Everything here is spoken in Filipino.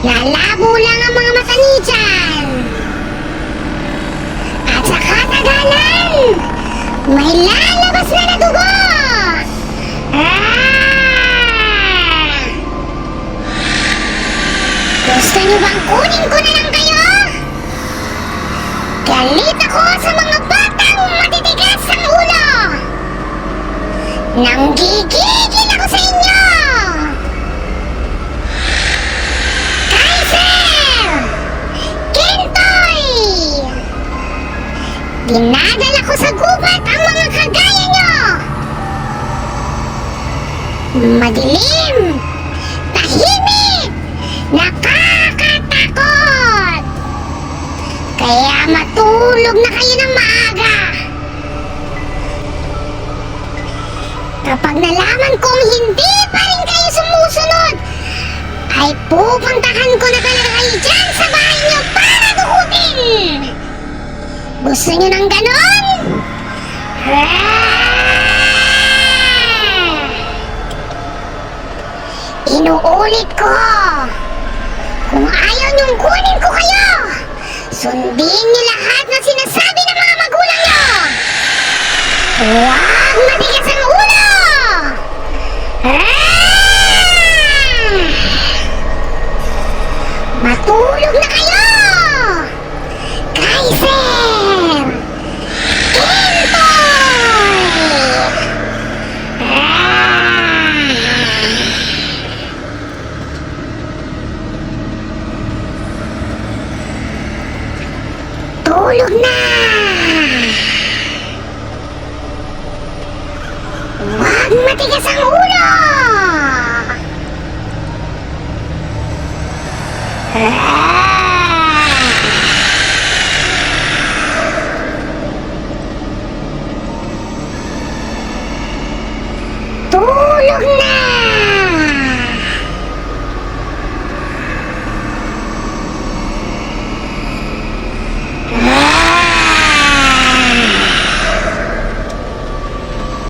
Lalabo lang ang mga mata ni Jan. At sa katagalan, may lalabas na na dugo. Gusto niyo bang kunin ko na lang kayo? Galit ako sa mga batang matitigas ang ulo. Nanggigigil ako sa inyo. Kaiser! Kentoy! Dinadala ko sa gubat ang mga kagaya nyo. Madilim, tahimik, nakakatakot. Kaya matulog na kayo ng maaga. Kapag nalaman kong hindi pa rin kayo sumusunod, ay pupuntahan ko na talaga kayo dyan sa bahay nyo para dukutin. Gusto nyo ng ganon? Inuulit ko, kung ayaw nyong kunin ko kayo, sundin niyo lahat ng sinasabi ng mga magulang nyo. Huwag matigas ang ulo! Matulog na kayo! Kaiser! Kentoy! Tulog na! Huwag matigas ang ulo! Ah!